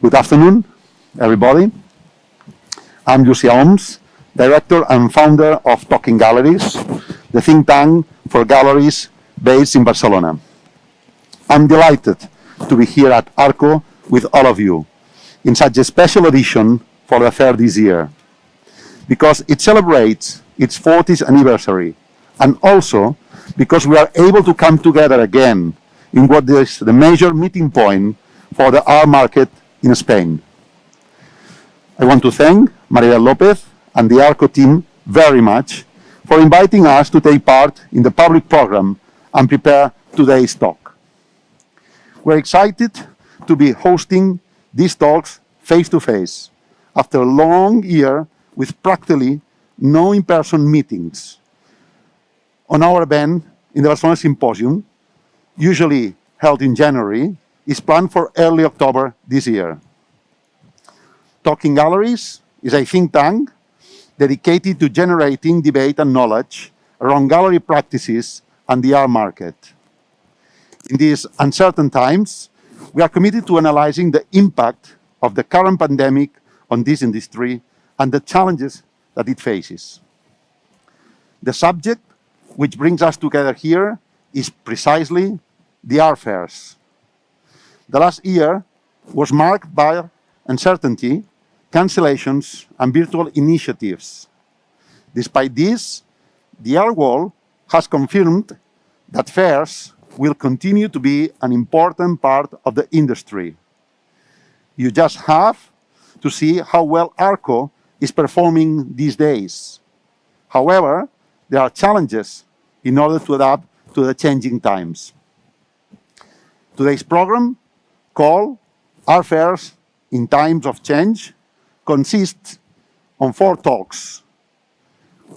Good afternoon, everybody. I'm Llucià, director and founder of Talking Galleries, the think tank for galleries based in Barcelona. I'm delighted to be here at ARCO with all of you in such a special edition for the fair this year, because it celebrates its 40th anniversary, and also because we are able to come together again in what is the major meeting point for the art market in Spain. I want to thank Maribel López and the ARCO team very much for inviting us to take part in the public program and prepare today's talk. We're excited to be hosting these talks face-to-face after a long year with practically no in-person meetings. On our event in the Barcelona Symposium, usually held in January, is planned for early October this year. Talking Galleries is a think tank dedicated to generating debate and knowledge around gallery practices and the art market. In these uncertain times, we are committed to analyzing the impact of the current pandemic on this industry and the challenges that it faces. The subject which brings us together here is precisely the art fairs. The last year was marked by uncertainty, cancellations, and virtual initiatives. Despite this, the art world has confirmed that fairs will continue to be an important part of the industry. You just have to see how well ARCO is performing these days. However, there are challenges in order to adapt to the changing times. Today's program, called Art Fairs in Times of Change, consists on 4 talks.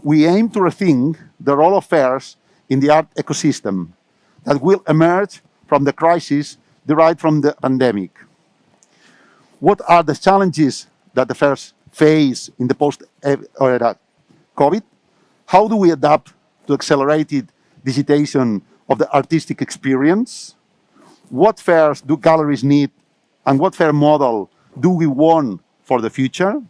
We aim to rethink the role of fairs in the art ecosystem that will emerge from the crisis derived from the pandemic. What are the challenges that the fairs face in the post-era COVID? How do we adapt to accelerated digitization of the artistic experience? What fairs do galleries need, and what fair model do we want for the future?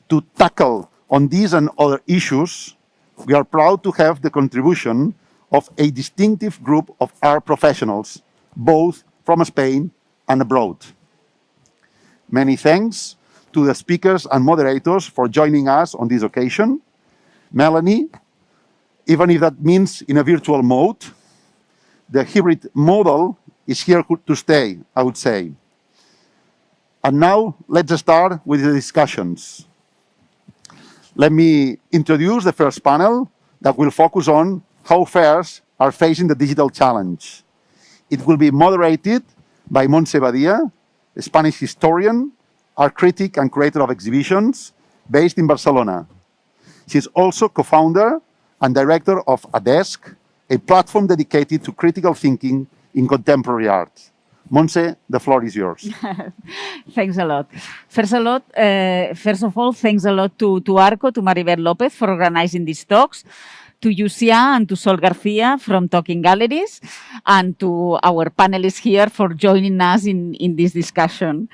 To tackle on these and other issues, we are proud to have the contribution of a distinctive group of art professionals, both from Spain and abroad. Many thanks to the speakers and moderators for joining us on this occasion. Melanie, even if that means in a virtual mode, the hybrid model is here to stay, I would say. And now let's start with the discussions. Let me introduce the first panel that will focus on how fairs are facing the digital challenge. It will be moderated by Montse Badía, a Spanish historian, art critic and curator of exhibitions based in Barcelona. She's also co-founder and director of A Desk, a platform dedicated to critical thinking in contemporary art. Montse, the floor is yours. Thanks a lot. First of all, thanks a lot to ARCO, to Maribel López for organizing these talks, to Llucià and to Sol Garcia from Talking Galleries, and to our panelists here for joining us in this discussion.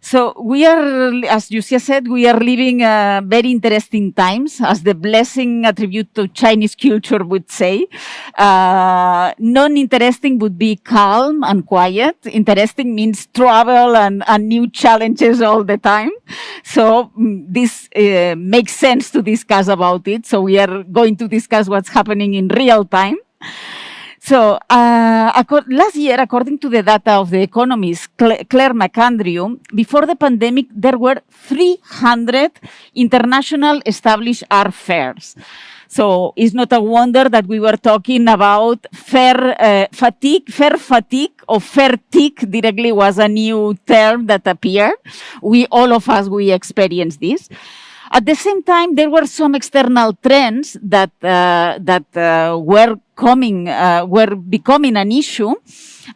So we are, as Llucià said, we are living very interesting times, as the blessing attribute to Chinese culture would say. Non-interesting would be calm and quiet. Interesting means travel and new challenges all the time. So this makes sense to discuss about it. So we are going to discuss what's happening in real time. So last year, according to the data of the economist Claire McAndrew, before the pandemic, there were 300 international established art fairs. So it's not a wonder that we were talking about fair fatigue, or fair-tique directly was a new term that appeared. All of us experienced this. At the same time, there were some external trends that were becoming an issue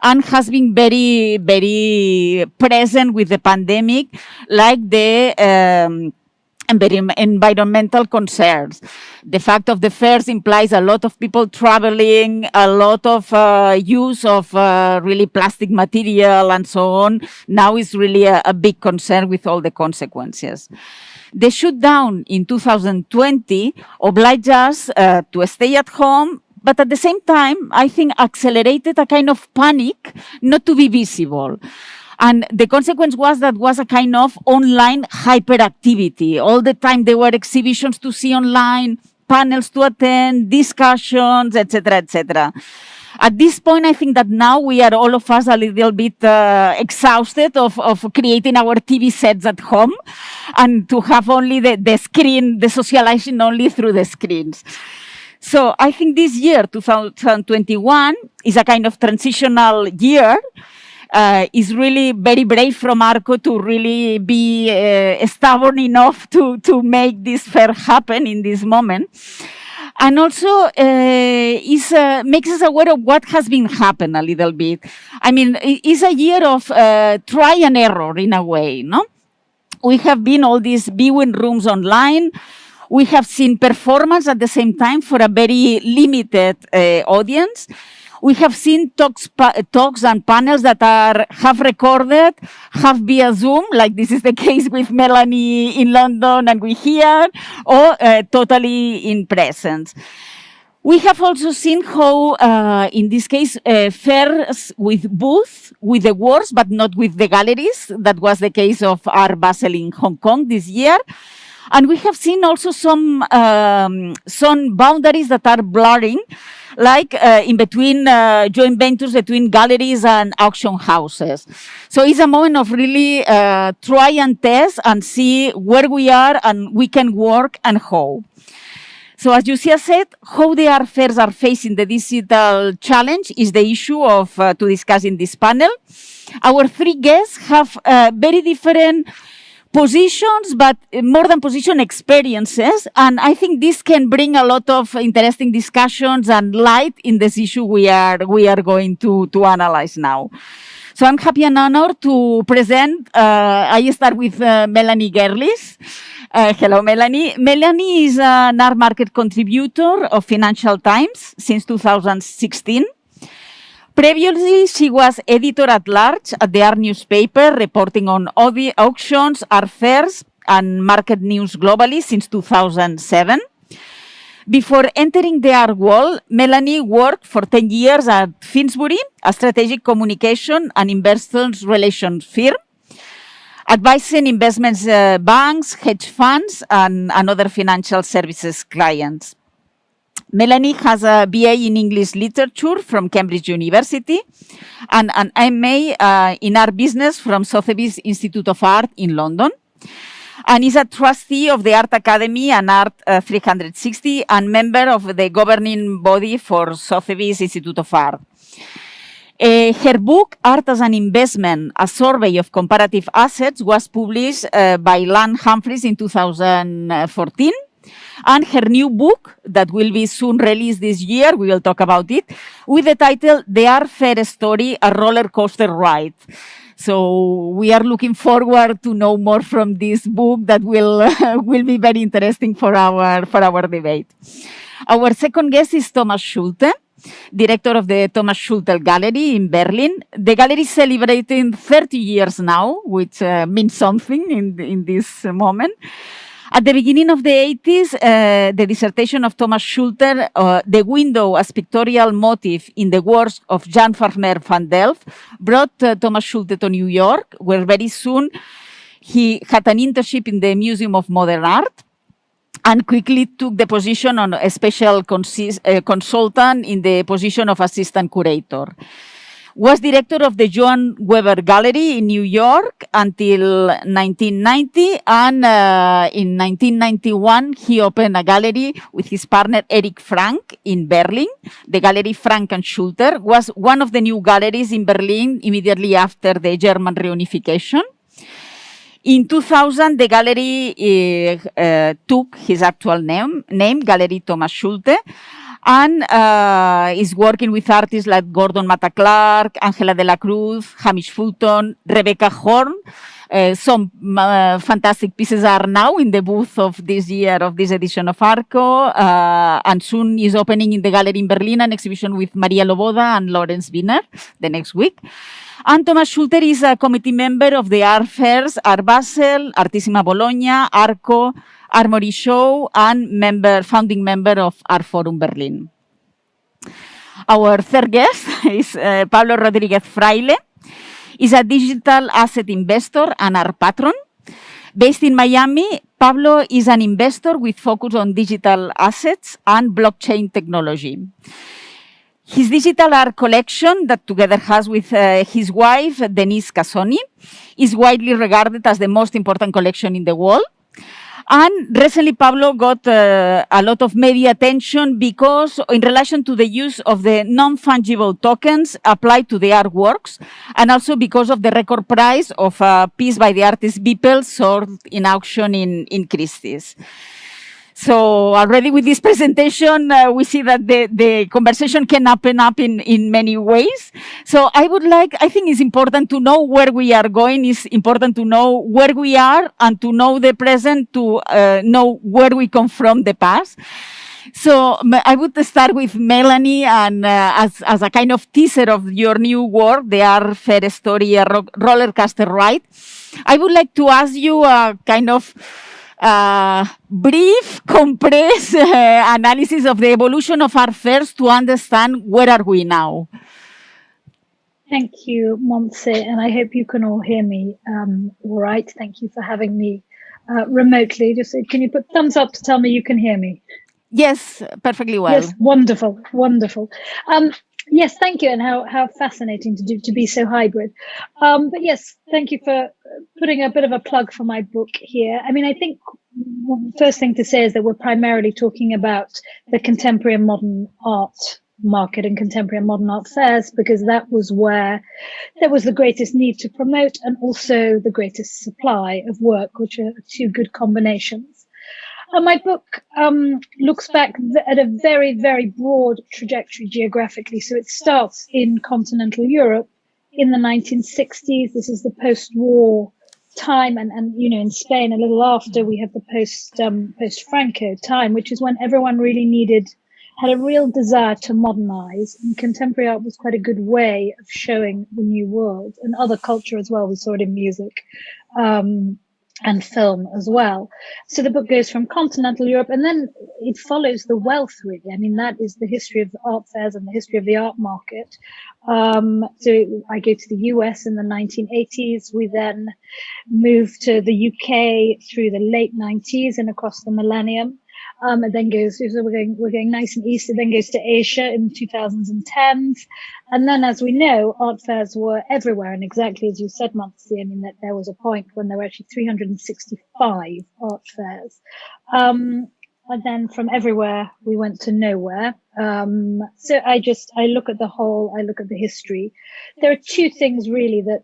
and has been very, very present with the pandemic, like the environmental concerns. The fact of the fairs implies a lot of people traveling, a lot of use of really plastic material and so on. Now is really a big concern with all the consequences. The shutdown in 2020 obliged us to stay at home, but at the same time, I think accelerated a kind of panic not to be visible. And the consequence was that was a kind of online hyperactivity. All the time there were exhibitions to see online, panels to attend, discussions, etc., etc. At this point, I think that now we are all of us a little bit exhausted of creating our TV sets at home and to have only the screen, the socializing only through the screens. So I think this year, 2021, is a kind of transitional year. Is really very brave from Arco to really be stubborn enough to make this fair happen in this moment. And also makes us aware of what has been happening a little bit. I mean, it's a year of try and error in a way, no? We have been all these viewing rooms online. We have seen performance at the same time for a very limited audience. We have seen talks and panels that are half recorded, half via Zoom, like this is the case with Melanie in London and we here, or totally in presence. We have also seen how, in this case, fairs with booths, with the works, but not with the galleries. That was the case of Art Basel in Hong Kong this year. And we have seen also some boundaries that are blurring, like in between joint ventures between galleries and auction houses. So it's a moment of really try and test and see where we are and we can work and how. So as Llucià said, how the art fairs are facing the digital challenge is the issue of to discuss in this panel. Our three guests have very different positions, but more than position, experiences. And I think this can bring a lot of interesting discussions and light in this issue we are going to analyze now. So I'm happy and honored to present, I start with Melanie Gerlis. Hello, Melanie. Melanie is an art market contributor of Financial Times since 2016. Previously, she was editor-at-large at the art newspaper, reporting on auctions, art fairs, and market news globally since 2007. Before entering the art world, Melanie worked for 10 years at Finsbury, a strategic communication and investors relations firm, advising investments banks, hedge funds, and other financial services clients. Melanie has a BA in English Literature from Cambridge University and an MA in Art Business from Sotheby's Institute of Art in London, and is a trustee of the Art Academy and Art 360 and member of the governing body for Sotheby's Institute of Art. Her book, Art as an Investment, A Survey of Comparative Assets, was published by Land Humphreys in 2014. And her new book, that will be soon released this year, we will talk about it, with the title, The Art Fair Story, A Roller Coaster Ride. So we are looking forward to know more from this book that will be very interesting for our debate. Our second guest is Thomas Schulte, director of the Thomas Schulte Gallery in Berlin. The gallery is celebrating 30 years now, which means something in this moment. At the beginning of the 80s, the dissertation of Thomas Schulte, The Window as Pictorial Motive in the Works of Jan Vermeer van Delft, brought Thomas Schulte to New York, where very soon he had an internship in the Museum of Modern Art and quickly took the position on a special consultant in the position of assistant curator. Was director of the Joan Weber Gallery in New York until 1990, and in 1991 he opened a gallery with his partner Eric Frank in Berlin. The gallery Frank and Schulte was one of the new galleries in Berlin immediately after the German reunification. In 2000, the gallery took his actual name, Gallery Thomas Schulte, and is working with artists like Gordon Matta Clark, Angela de la Cruz, Hamish Fulton, Rebecca Horn, Some fantastic pieces are now in the booth of this year, of this edition of Arco, and soon is opening in the gallery in Berlin an exhibition with Maria Loboda and Lawrence Wiener the next week. And Thomas Schulte is a committee member of the art fairs Art Basel, Artissima Bologna, Arco, Armory Show, and founding member of Art Forum Berlin. Our third guest is Pablo Rodríguez-Fraile. He's a digital asset investor and art patron. Based in Miami, Pablo is an investor with focus on digital assets and blockchain technology. His digital art collection, that together has with his wife, Denise Casoni, is widely regarded as the most important collection in the world. And recently, Pablo got a lot of media attention because in relation to the use of the non-fungible tokens applied to the artworks, and also because of the record price of a piece by the artist Beeple sold in auction in Christie's. So already with this presentation, we see that the conversation can open up in many ways. So I think it's important to know where we are going. It's important to know where we are and to know the present, to know where we come from the past. So I would start with Melanie, and as a kind of teaser of your new work, the Art Fair Story, a rollercoaster ride, I would like to ask you a kind of brief, compressed analysis of the evolution of art fairs to understand where are we now. Thank you, Montse, and I hope you can all hear me all right. Thank you for having me remotely. Can you put thumbs up to tell me you can hear me? Yes, perfectly well. Yes, wonderful, wonderful. Yes, thank you, and how fascinating to be so hybrid. But yes, thank you for putting a bit of a plug for my book here. I mean, I think the first thing to say is that we're primarily talking about the contemporary and modern art market and contemporary and modern art fairs, because that was where there was the greatest need to promote and also the greatest supply of work, which are two good combinations. My book looks back at a very, very broad trajectory geographically. So it starts in continental Europe in the 1960s. This is the post-war time. And you know, in Spain, a little after, we have the post-Franco time, which is when everyone really had a real desire to modernize. And contemporary art was quite a good way of showing the new world, and other culture as well. We saw it in music. And film as well. So the book goes from continental Europe, and then it follows the wealth, really. I mean, that is the history of the art fairs and the history of the art market. So I go to the US in the 1980s. We then moved to the UK through the late 90s and across the millennium. And then we're going nice and east. It then goes to Asia in 2010s. And then, as we know, art fairs were everywhere. And exactly as you said, Montse, I mean, that there was a point when there were actually 365 art fairs. And then from everywhere, we went to nowhere. So I look at the history. There are two things really that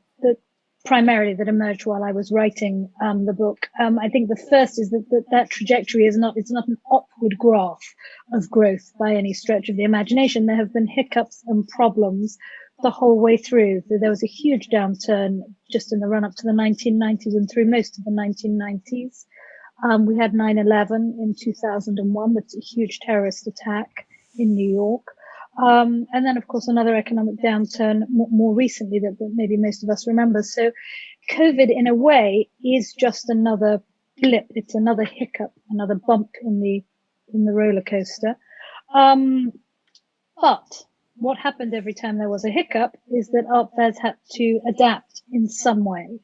primarily that emerged while I was writing the book. I think the first is that trajectory it's not an upward graph of growth by any stretch of the imagination. There have been hiccups and problems the whole way through. There was a huge downturn just in the run up to the 1990s and through most of the 1990s. We had 9/11 in 2001. That's a huge terrorist attack in New York. And then, of course, another economic downturn more recently that maybe most of us remember. So COVID, in a way, is just another blip. It's another hiccup, another bump in the roller coaster. But what happened every time there was a hiccup is that art fairs had to adapt in some way.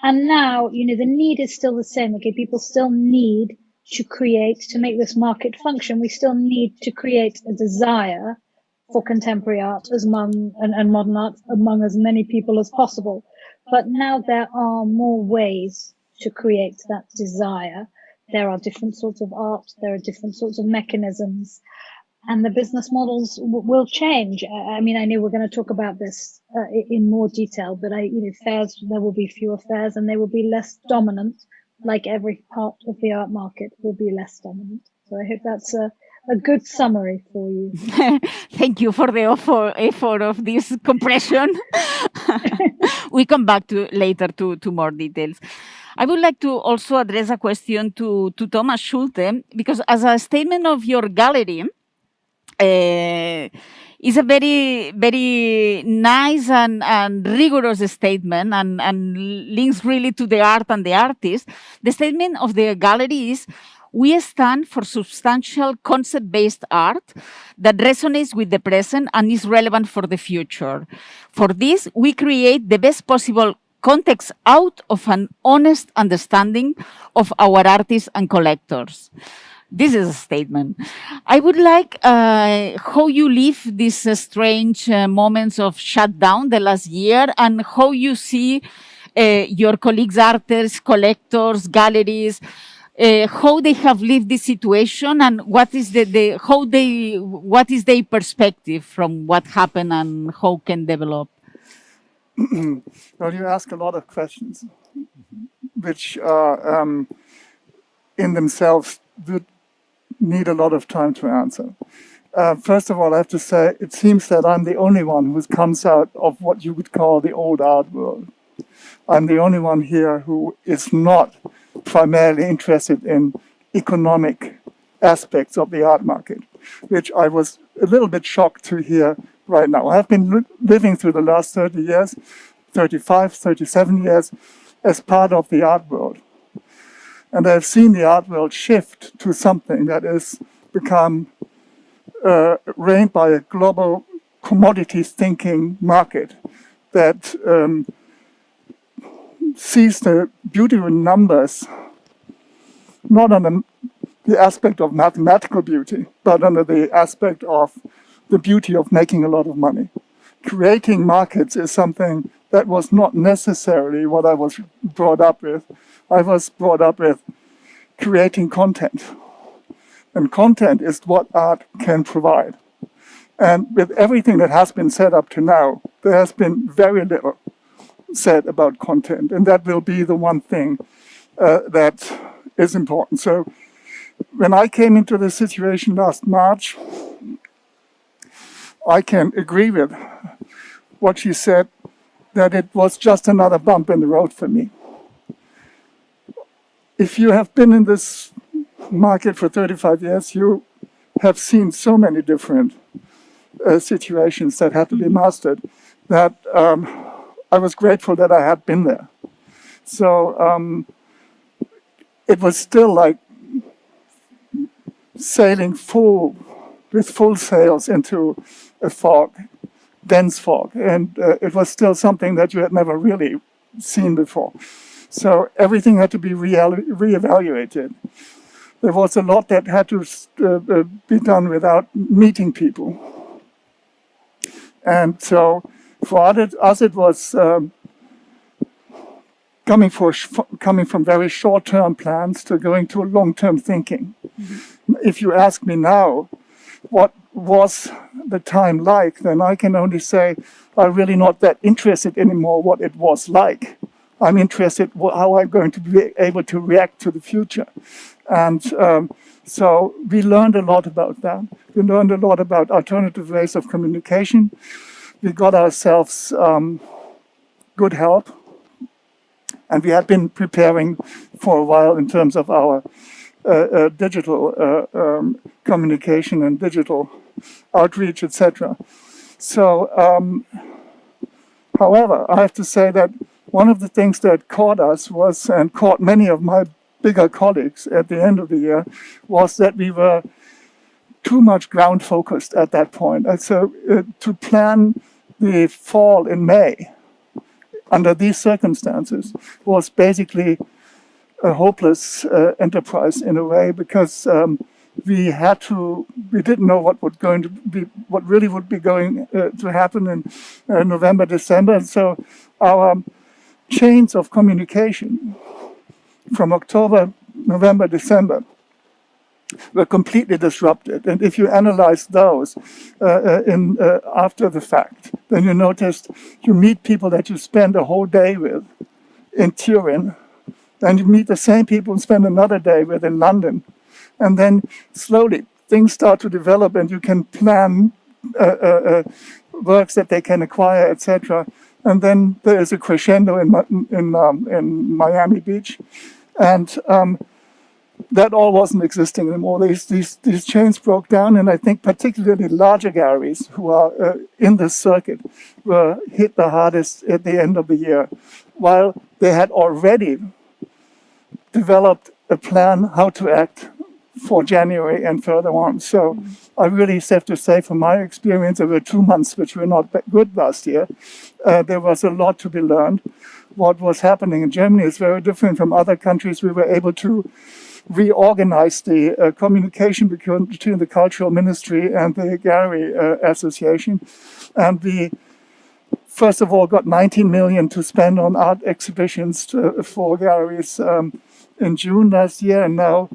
And now, you know, the need is still the same. Okay, people still need to create, to make this market function. We still need to create a desire for contemporary art and modern art among as many people as possible. But now there are more ways to create that desire. There are different sorts of art. There are different sorts of mechanisms, and the business models will change. I mean, I know we're going to talk about this in more detail, but fairs, there will be fewer fairs and they will be less dominant, like every part of the art market will be less dominant. So I hope that's a good summary for you. Thank you for the effort of this compression. We come back to later to more details. I would like to also address a question to Thomas Schulte, because as a statement of your gallery, is a very, very nice and rigorous statement and links really to the art and the artist. The statement of the gallery is, we stand for substantial concept-based art that resonates with the present and is relevant for the future. For this, we create the best possible context out of an honest understanding of our artists and collectors. This is a statement. I would like how you live these strange moments of shutdown the last year, and how you see your colleagues, artists, collectors, galleries, how they have lived this situation, and what is what is their perspective from what happened and how can develop. Well, you ask a lot of questions, which are in themselves would need a lot of time to answer. First of all, I have to say, it seems that I'm the only one who comes out of what you would call the old art world. I'm the only one here who is not primarily interested in economic aspects of the art market, which I was a little bit shocked to hear right now. I've been living through the last 30 years, 35, 37 years, as part of the art world. And I've seen the art world shift to something that is become reigned by a global commodities thinking market that sees the beauty in numbers, not under the aspect of mathematical beauty, but under the aspect of the beauty of making a lot of money. Creating markets is something that was not necessarily what I was brought up with. I was brought up with creating content. And content is what art can provide. And with everything that has been said up to now, there has been very little said about content. And that will be the one thing that is important. So when I came into the situation last March, I can agree with what she said, that it was just another bump in the road for me. If you have been in this market for 35 years, you have seen so many different situations that had to be mastered that I was grateful that I had been there. So it was still like sailing with full sails into a fog, dense fog, and it was still something that you had never really seen before. So everything had to be reevaluated. There was a lot that had to be done without meeting people. And so for us it was coming from very short-term plans to going to long-term thinking. Mm-hmm. If you ask me now, what was the time like, then I can only say I'm really not that interested anymore what it was like. I'm interested how I'm going to be able to react to the future. And so we learned a lot about that. We learned a lot about alternative ways of communication. We got ourselves good help. And we had been preparing for a while in terms of our digital communication and digital outreach, etc. So, however, I have to say that one of the things that caught us was, and caught many of my bigger colleagues at the end of the year, was that we were too much ground focused at that point. And so to plan the fall in May under these circumstances was basically a hopeless enterprise in a way, because we didn't know what really would be going to happen in November, December. And so our chains of communication from October, November, December were completely disrupted. And if you analyze those after the fact, then you noticed you meet people that you spend a whole day with in Turin, then you meet the same people and spend another day with in London. And then slowly things start to develop and you can plan works that they can acquire, etc. And then there is a crescendo in Miami Beach, and that all wasn't existing anymore. These chains broke down, and I think particularly larger galleries who are in this circuit were hit the hardest at the end of the year, while they had already developed a plan how to act for January and further on. So I really have to say, from my experience, there were 2 months which were not good last year. There was a lot to be learned. What was happening in Germany is very different from other countries. We were able to reorganize the communication between the cultural ministry and the gallery association. And we, first of all, got 19 million to spend on art exhibitions for galleries in June last year. And now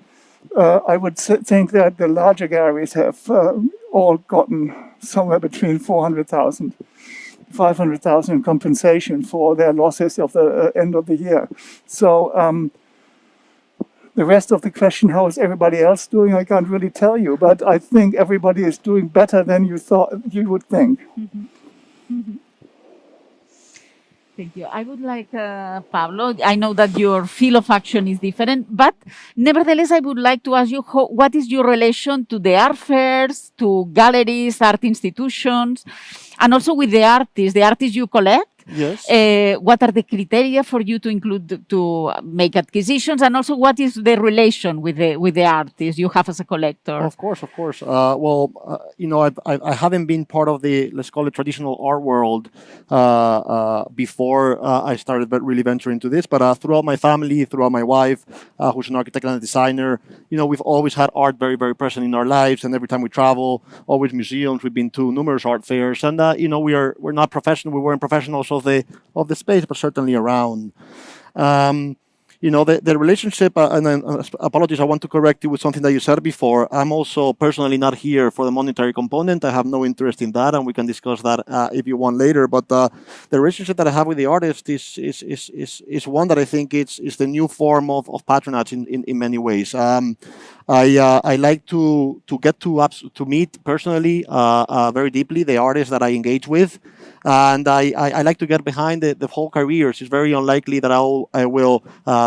I would think that the larger galleries have all gotten somewhere between 400,000, 500,000 compensation for their losses of the end of the year. So the rest of the question, how is everybody else doing? I can't really tell you, but I think everybody is doing better than you thought you would think. Thank you. I would like, Pablo, I know that your field of action is different, but nevertheless, I would like to ask you, what is your relation to the art fairs, to galleries, art institutions, and also with the artists you collect? Yes. What are the criteria for you to include, to make acquisitions, and also what is the relation with the artists you have as a collector? Of course. You know, I haven't been part of the, let's call it, traditional art world before I started really venturing into this. But throughout my family, throughout my wife, who's an architect and a designer, you know, we've always had art very, very present in our lives. And every time we travel, always museums. We've been to numerous art fairs, and you know, we're not professional. We weren't professionals of the space, but certainly around. You know, the relationship, and then apologies, I want to correct you with something that you said before. I'm also personally not here for the monetary component. I have no interest in that, and we can discuss that if you want later. But the relationship that I have with the artist is one that I think is the new form of patronage in many ways. I like to get to meet personally very deeply the artists that I engage with. And I like to get behind the whole careers. It's very unlikely that I will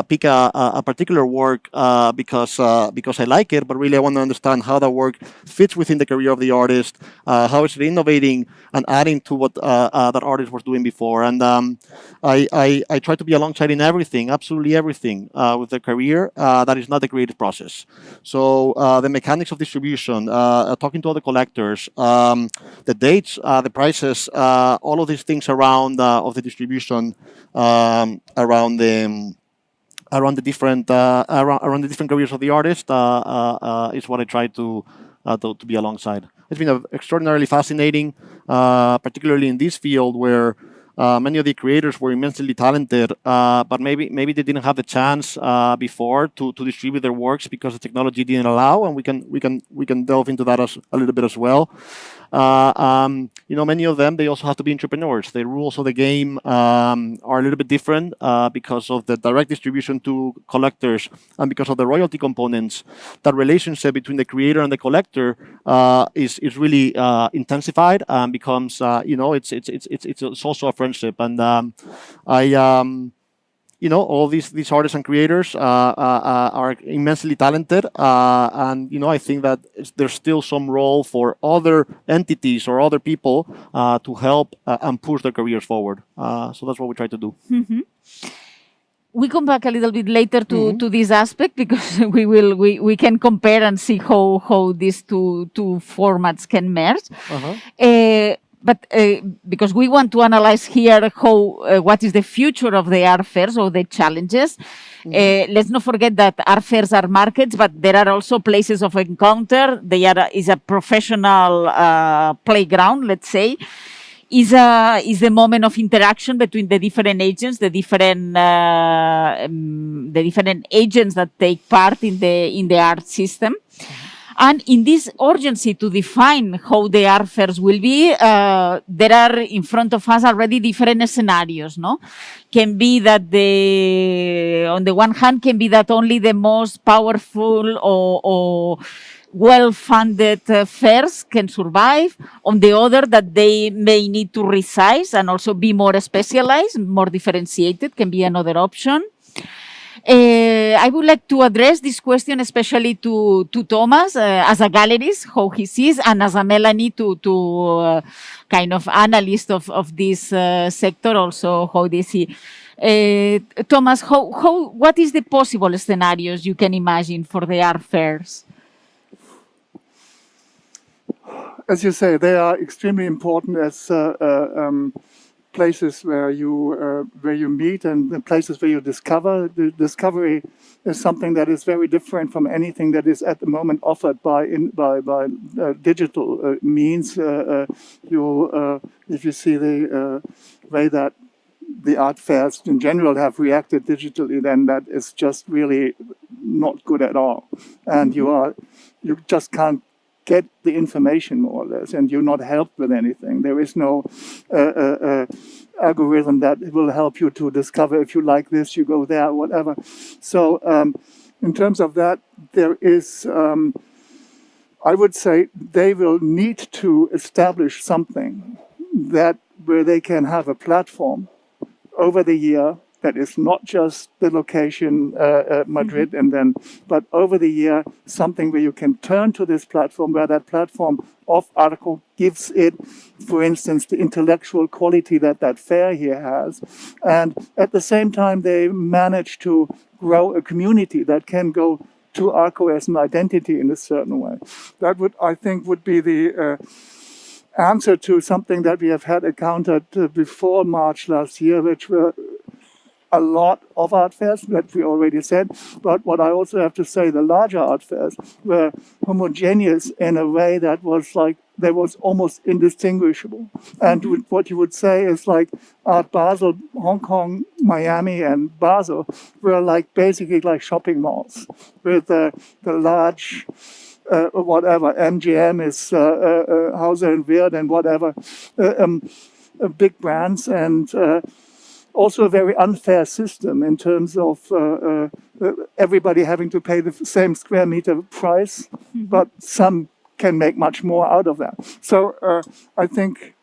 pick a particular work because I like it, but really I want to understand how that work fits within the career of the artist, how it's innovating and adding to what that artist was doing before. And I try to be alongside in everything, absolutely everything with the career that is not the creative process. So the mechanics of distribution, talking to other collectors, the dates, the prices, all of these things around of the distribution, around the different careers of the artist is what I try to be alongside. It's been extraordinarily fascinating, particularly in this field where many of the creators were immensely talented, but maybe they didn't have the chance before to distribute their works because the technology didn't allow, and we can delve into that a little bit as well. You know, many of them, they also have to be entrepreneurs. The rules of the game are a little bit different because of the direct distribution to collectors and because of the royalty components. That relationship between the creator and the collector is really intensified and becomes, you know, it's also a friendship. And you know, all these artists and creators are immensely talented, and you know, I think that there's still some role for other entities or other people to help and push their careers forward. So that's what we try to do. Mm-hmm. We come back a little bit later to this aspect because we can compare and see how these two formats can merge. But because we want to analyze here what is the future of the art fairs or the challenges, let's not forget that art fairs are markets, but there are also places of encounter. Is a professional playground, let's say. Is the moment of interaction between the different agents, the different agents that take part in the art system. And in this urgency to define how the art fairs will be, there are in front of us already different scenarios, no? Can be that on the one hand, can be that only the most powerful or well-funded fairs can survive. On the other, that they may need to resize and also be more specialized, more differentiated, can be another option. I would like to address this question especially to Thomas as a gallerist, how he sees, and as a Melanie to kind of analyst of this sector also, how they see. Thomas, what is the possible scenarios you can imagine for the art fairs? As you say, they are extremely important as places where you meet and the places where you discover. The discovery is something that is very different from anything that is at the moment offered by digital means. If you see the way that the art fairs in general have reacted digitally, then that is just really not good at all. And you just can't get the information more or less, and you're not helped with anything. There is no algorithm that will help you to discover if you like this, you go there, whatever. So in terms of that, there is, I would say they will need to establish something where they can have a platform over the year that is not just the location, Madrid, but over the year, something where you can turn to this platform, where that platform of Arco gives it, for instance, the intellectual quality that fair here has. And at the same time, they manage to grow a community that can go to Arco as an identity in a certain way. That I think, would be the answer to something that we have had encountered before March last year, which were a lot of art fairs that we already said, but what I also have to say, the larger art fairs were homogeneous in a way that was like, they was almost indistinguishable. And what you would say is like Art Basel, Hong Kong, Miami, and Basel were like basically like shopping malls with the large whatever, MGM is Hauser and Wirth and whatever, big brands, and also a very unfair system in terms of everybody having to pay the same square meter price, but some can make much more out of that. So I think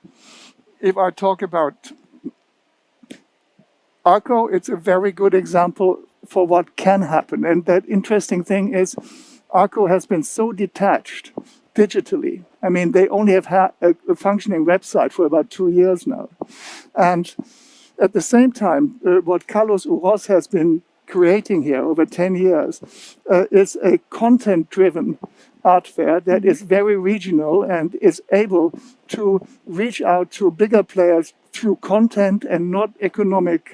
if I talk about Arco, it's a very good example for what can happen. And that interesting thing is Arco has been so detached digitally. I mean, they only have had a functioning website for about 2 years now. And at the same time, what Carlos Uros has been creating here over 10 years is a content-driven art fair that is very regional and is able to reach out to bigger players through content and not economic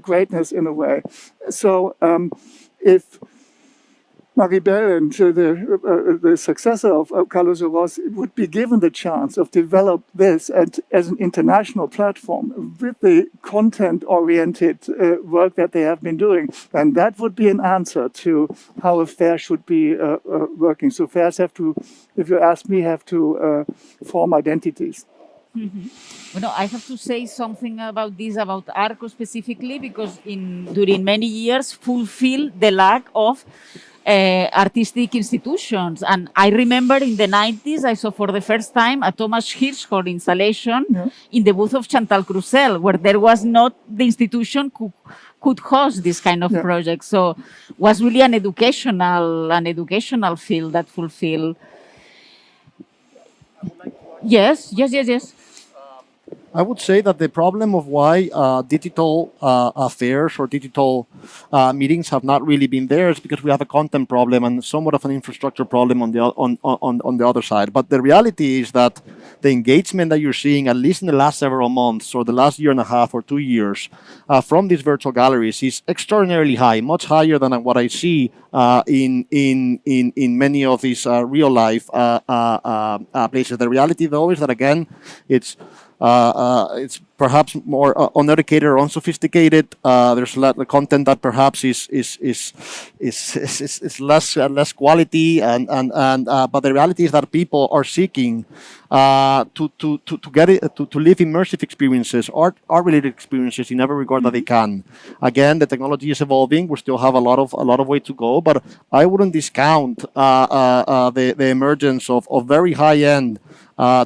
greatness in a way. So if Maribel and the successor of Carlos Uros would be given the chance of develop this as an international platform with the content-oriented work that they have been doing, then that would be an answer to how a fair should be working. So fairs have to, if you ask me, have to form identities. Well, I have to say something about this, about Arco specifically, because during many years fulfill the lack of artistic institutions. And I remember in the 90s, I saw for the first time a Thomas Hirschhorn installation in the booth of Chantal Crusel, where there was not the institution could host this kind of project. So it was really an educational field that fulfilled. Yes. I would say that the problem of why digital affairs or digital meetings have not really been there is because we have a content problem and somewhat of an infrastructure problem on the other side. But the reality is that the engagement that you're seeing, at least in the last several months or the last year and a half or 2 years, from these virtual galleries is extraordinarily high, much higher than what I see in many of these real life places. The reality, though, is that again, it's It's perhaps more uneducated or unsophisticated. There's a lot of content that perhaps is less quality, but the reality is that people are seeking to get it to live immersive experiences, art related experiences in every regard that they can. Again, the technology is evolving. We still have a lot of way to go, but I wouldn't discount the emergence of very high end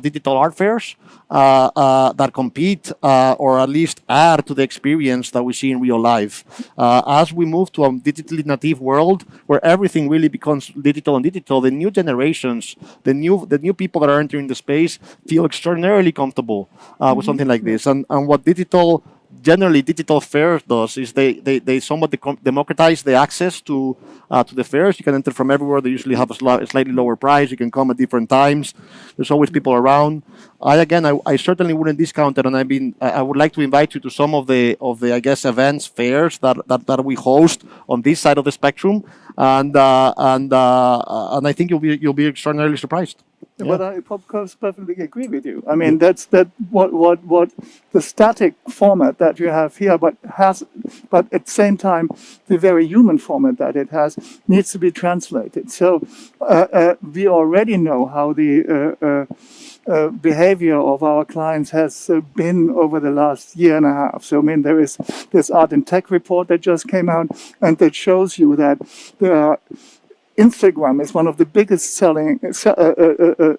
digital art fairs that compete or at least add to the experience that we see in real life. As we move to a digitally native world where everything really becomes digital and digital, the new generations, the new people that are entering the space feel extraordinarily comfortable with something like this. And what generally digital fairs does is they somewhat democratize the access to the fairs. You can enter from everywhere. They usually have a slightly lower price. You can come at different times. There's always people around. I certainly wouldn't discount it, and I would like to invite you to some of the I guess events, fairs that we host on this side of the spectrum, and I think you'll be extraordinarily surprised. Yeah. But I perfectly agree with you. I mean, that's what the static format that you have here, but at the same time, the very human format that it has needs to be translated. So we already know how the behavior of our clients has been over the last year and a half. So I mean, there is this Art and Tech report that just came out, and that shows you that there are Instagram is one of the biggest selling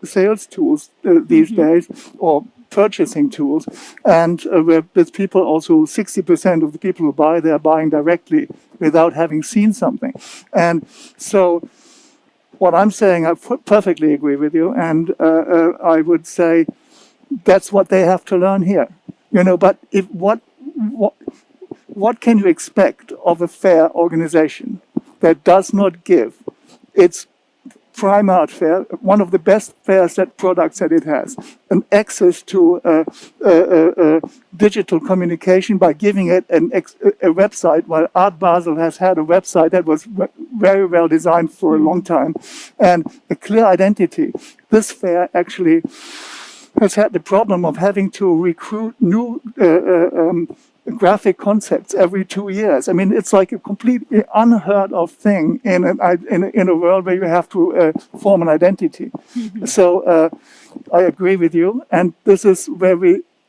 sales tools these days, or purchasing tools, and with people also 60% of the people who buy, they're buying directly without having seen something. And so what I'm saying, I perfectly agree with you, and I would say that's what they have to learn here. But what can you expect of a fair organization that does not give its prime art fair, one of the best fairs products that it has, an access to digital communication by giving it a website, while Art Basel has had a website that was very well designed for a long time, and a clear identity. This fair actually has had the problem of having to recruit new graphic concepts every 2 years. I mean, it's like a completely unheard of thing in a world where you have to form an identity. So I agree with you, and this is where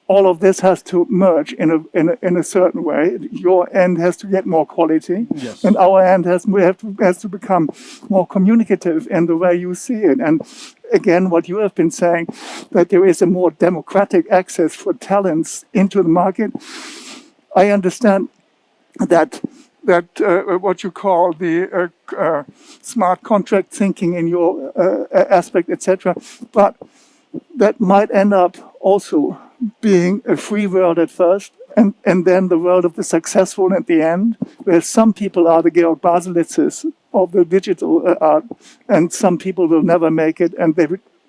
all of this has to merge in a certain way. Your end has to get more quality, yes, and our end has to become more communicative in the way you see it. And again, what you have been saying, that there is a more democratic access for talents into the market. I understand that what you call the smart contract thinking in your aspect, etc., but that might end up also being a free world at first, and then the world of the successful at the end, where some people are the Georg Baselitzes of the digital art, and some people will never make it, and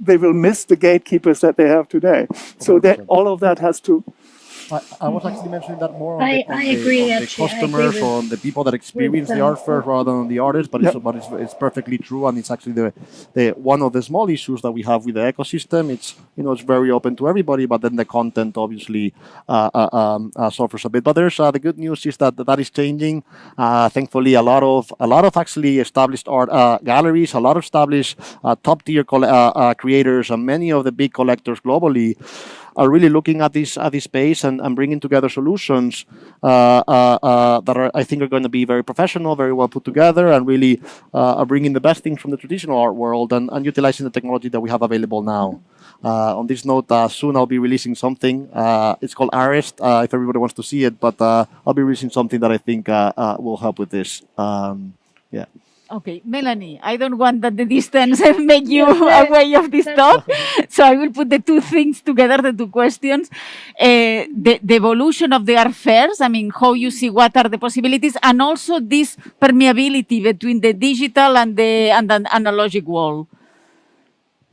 they will miss the gatekeepers that they have today. So that all of that has to. I was actually mentioning that more on the customers, or on the people that experience the art fair rather than on the artists, but it's perfectly true, and it's actually the one of the small issues that we have with the ecosystem. It's it's very open to everybody, but then the content obviously suffers a bit. But there's the good news is that is changing. Thankfully, a lot of actually established art galleries, a lot of established top tier creators, and many of the big collectors globally are really looking at this space and bringing together solutions that I think are going to be very professional, very well put together, and really are bringing the best things from the traditional art world and utilizing the technology that we have available now. On this note, soon I'll be releasing something. It's called Arrest, if everybody wants to see it, but I'll be releasing something that I think will help with this. Yeah. Okay, Melanie, I don't want that the distance make you away of this talk. So I will put the two things together, the two questions. The evolution of the art fairs, I mean, how you see what are the possibilities, and also this permeability between the digital and the analogic world.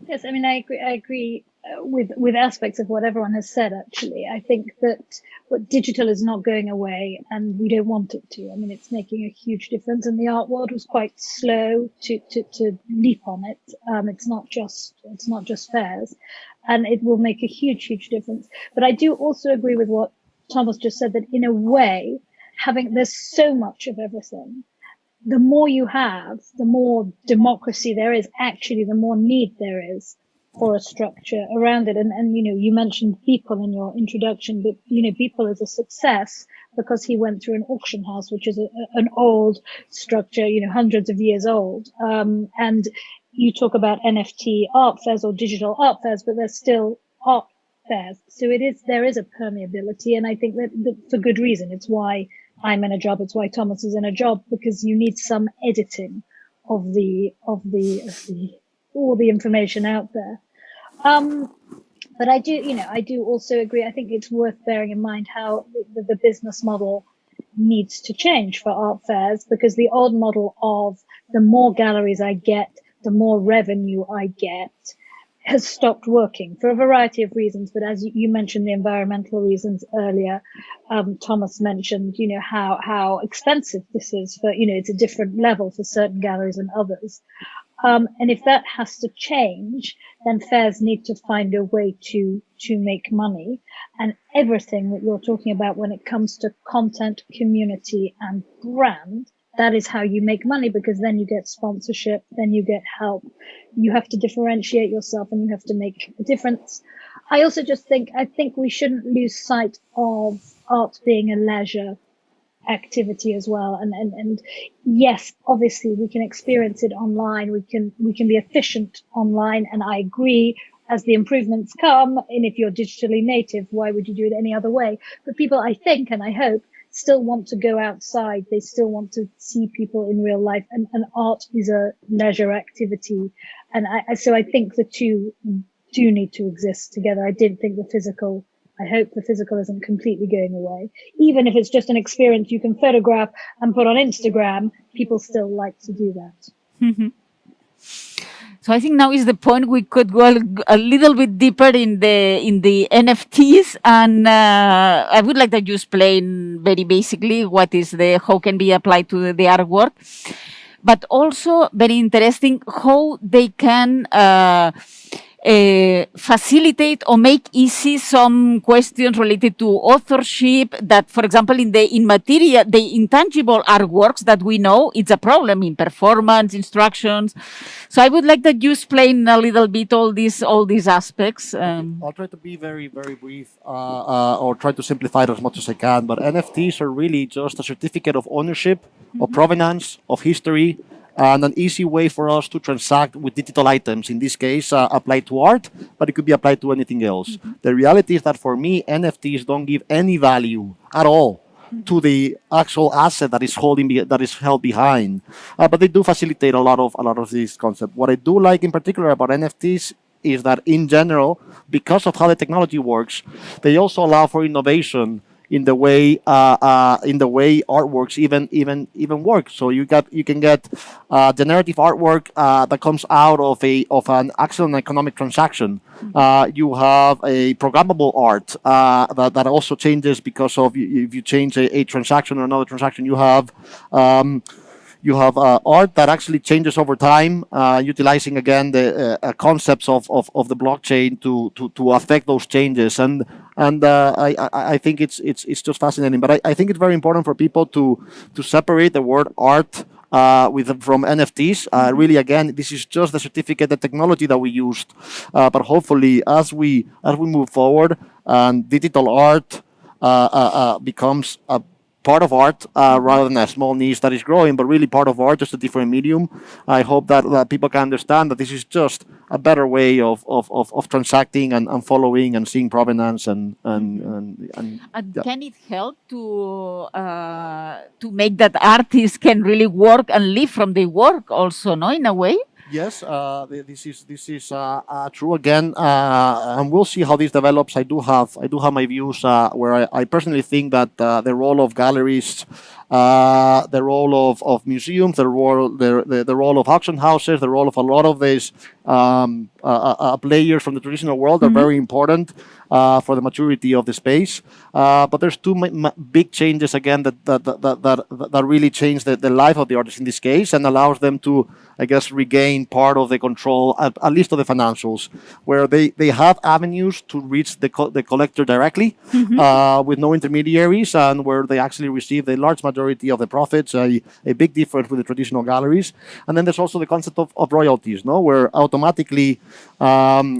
Yes, I mean, I agree with aspects of what everyone has said. Actually, I think that what digital is not going away, and we don't want it to. I mean, it's making a huge difference, and the art world was quite slow to leap on it. It's not just fairs, and it will make a huge difference. But I do also agree with what Thomas just said, that in a way, there's so much of everything. The more you have, the more democracy there is. Actually, the more need there is for a structure around it. And you mentioned People in your introduction, but People is a success because he went through an auction house, which is an old structure, hundreds of years old. And you talk about NFT art fairs or digital art fairs, but they're still art fairs. So there is a permeability, and I think that for good reason. It's why I'm in a job. It's why Thomas is in a job, because you need some editing of all the information out there. But I do also agree. I think it's worth bearing in mind how the business model needs to change for art fairs, because the old model of the more galleries I get, the more revenue I get has stopped working for a variety of reasons. But as you mentioned, the environmental reasons earlier, Thomas mentioned, how expensive this is for, it's a different level for certain galleries and others. And if that has to change, then fairs need to find a way to make money. And everything that you're talking about when it comes to content, community, and brand, that is how you make money, because then you get sponsorship, then you get help. You have to differentiate yourself, and you have to make a difference. I also just think we shouldn't lose sight of art being a leisure activity as well. And yes, obviously we can experience it online. We can be efficient online. And I agree, as the improvements come, and if you're digitally native, why would you do it any other way? But people, I think, and I hope, still want to go outside. They still want to see people in real life, and art is a leisure activity. And so I think the two do need to exist together. I hope the physical isn't completely going away. Even if it's just an experience you can photograph and put on Instagram, people still like to do that. Mm-hmm. So I think now is the point we could go a little bit deeper in the NFTs, and I would like that you explain very basically how can be applied to the artwork, but also very interesting how they can facilitate or make easy some questions related to authorship that, for example, in the intangible artworks that we know it's a problem in performance, instructions. So I would like that you explain a little bit all these aspects. I'll try to be very, very brief, or try to simplify it as much as I can. But NFTs are really just a certificate of ownership, of provenance, of history, and an easy way for us to transact with digital items, in this case, applied to art, but it could be applied to anything else. Mm-hmm. The reality is that for me, NFTs don't give any value at all to the actual asset that is held behind, but they do facilitate a lot of these concepts. What I do like in particular about NFTs is that in general, because of how the technology works, they also allow for innovation in the way artworks even work. So you can get generative artwork that comes out of an actual economic transaction. You have a programmable art that also changes because of if you change a transaction or another transaction. You have art that actually changes over time, utilizing again the concepts of the blockchain to affect those changes. And I think it's just fascinating. But I think it's very important for people to separate the word art from NFTs. Really, again, this is just the certificate, the technology that we used. But hopefully, as we move forward, and digital art becomes a part of art rather than a small niche that is growing, but really part of art, just a different medium. I hope that people can understand that this is just a better way of transacting and following and seeing provenance and yeah. Can it help to make that artists can really work and live from their work also, no, in a way? Yes, this is true again, and we'll see how this develops. I do have my views where I personally think that the role of galleries, the role of museums, the role of auction houses, the role of a lot of these players from the traditional world are very important for the maturity of the space. But there's two big changes again that really change the life of the artist in this case and allows them to, I guess, regain part of the control, at least of the financials, where they have avenues to reach the collector directly with no intermediaries, and where they actually receive the large majority of the profits, a big difference with the traditional galleries. And then there's also the concept of royalties, no, where automatically,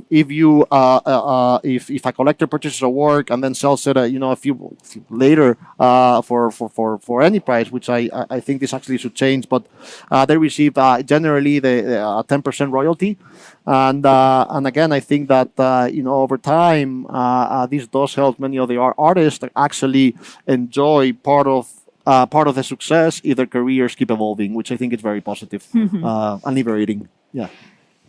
if a collector purchases a work and then sells it, a few later for any price, which I think this actually should change, but they receive generally the 10% royalty, and again, I think that over time this does help many of the artists actually enjoy part of the success if their careers keep evolving, which I think is very positive and liberating. Yeah.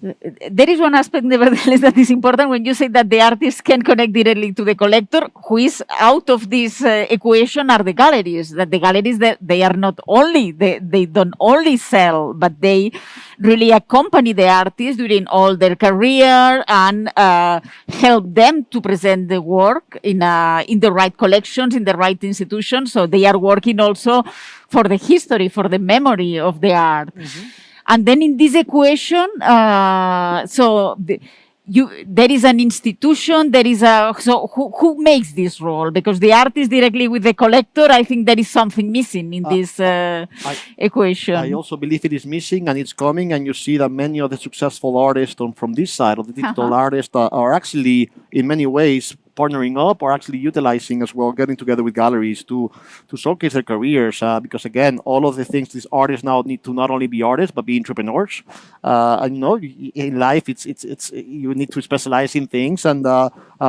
There is one aspect, nevertheless, that is important when you say that the artist can connect directly to the collector. Who is out of this equation are the galleries. That the galleries, they are not only, they don't only sell, but they really accompany the artist during all their career and help them to present the work in the right collections, in the right institutions. So they are working also for the history, for the memory of the art. And then in this equation, there is an institution, so who makes this role? Because the artist directly with the collector, I think there is something missing in this equation. I also believe it is missing, and it's coming, and you see that many of the successful artists from this side of the digital artists are actually, in many ways, partnering up or actually utilizing as well, getting together with galleries to showcase their careers. Because again, all of the things these artists now need to not only be artists but be entrepreneurs. And in life, it's you need to specialize in things, and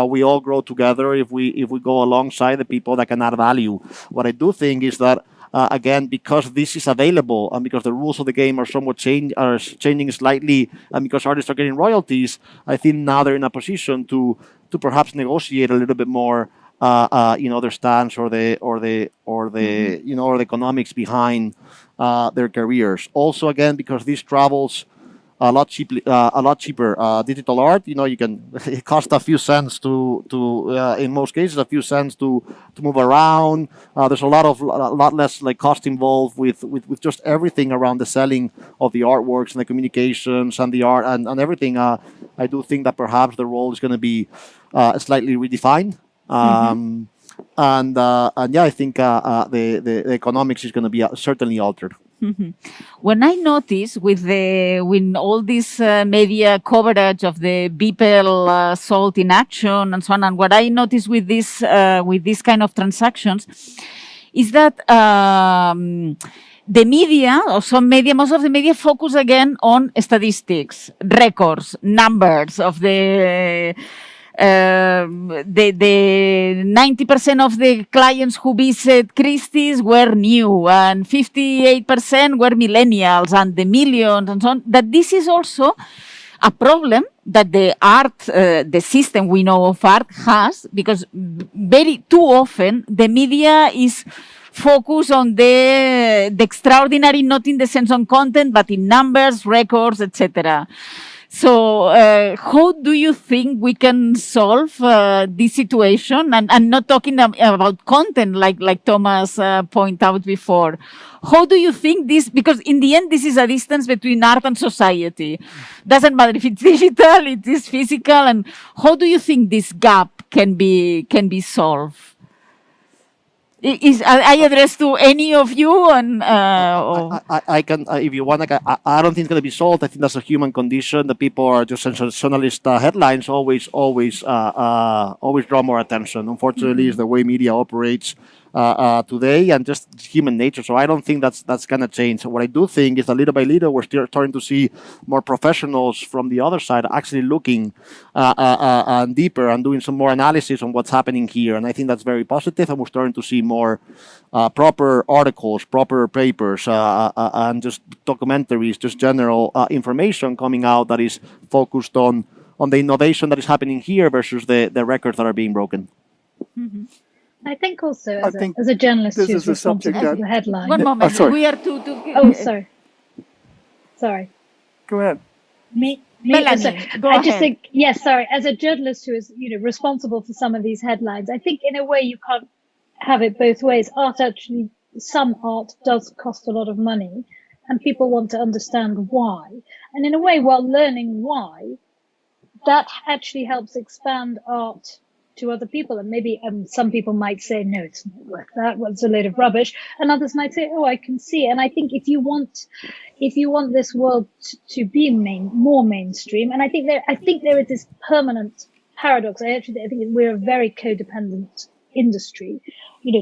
we all grow together if we go alongside the people that can add value. What I do think is that. Again, because this is available and because the rules of the game are somewhat changing slightly, and because artists are getting royalties, I think now they're in a position to perhaps negotiate a little bit more, their stance or the economics behind their careers. Also, again, because this travels a lot cheaper. Digital art, it costs a few cents to in most cases a few cents to move around. There's a lot less like cost involved with just everything around the selling of the artworks and the communications and the art and everything. I do think that perhaps the role is going to be slightly redefined. And I think the economics is going to be certainly altered. When I notice with all this media coverage of the Beeple sold in action and so on, and what I notice with this kind of transactions is that the media, or most of the media focus again on statistics, records, numbers of the 90% of the clients who visit Christie's were new, and 58% were millennials, and the millions and so on. That this is also a problem that the art, the system we know of art has, because too often the media is focused on the extraordinary, not in the sense of content, but in numbers, records, etc. So how do you think we can solve this situation? And not talking about content, like Thomas pointed out before. How do you think this, because in the end, this is a distance between art and society. Doesn't matter if it's digital, it is physical. And how do you think this gap can be solved? I address to any of you, and I can, if you want. I don't think it's going to be solved. I think that's a human condition. The people are just sensationalist headlines always draw more attention. Unfortunately, it's the way media operates today, and just human nature. So I don't think that's going to change. What I do think is that little by little, we're still starting to see more professionals from the other side actually looking deeper and doing some more analysis on what's happening here. And I think that's very positive. And we're starting to see more proper articles, proper papers, and just documentaries, just general information coming out that is focused on the innovation that is happening here versus the records that are being broken. Mm-hmm. I think also as a journalist who's responsible for the headline. One moment, we are Oh, sorry. Go ahead. Me? Melanie, go I just ahead. think, yes, sorry, as a journalist who is, responsible for some of these headlines, I think in a way you can't have it both ways. Some art does cost a lot of money, and people want to understand why. And in a way, while learning why, that actually helps expand art to other people. And maybe some people might say, no, it's not worth that. What's a load of rubbish? And others might say, oh, I can see. And I think if you want this world to be more mainstream, and I think there is this permanent paradox. I think we're a very codependent industry.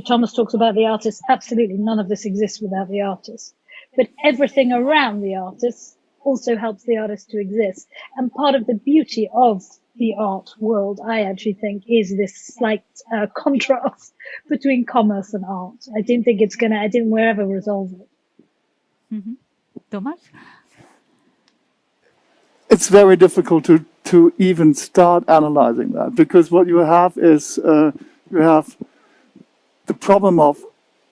Thomas talks about the artists. Absolutely, none of this exists without the artists. But everything around the artists also helps the artist to exist. And part of the beauty of the art world, I actually think, is this slight contrast between commerce and art. I didn't think we'll ever resolve it. Mm-hmm. Thomas? It's very difficult to even start analyzing that, because what you have is you have the problem of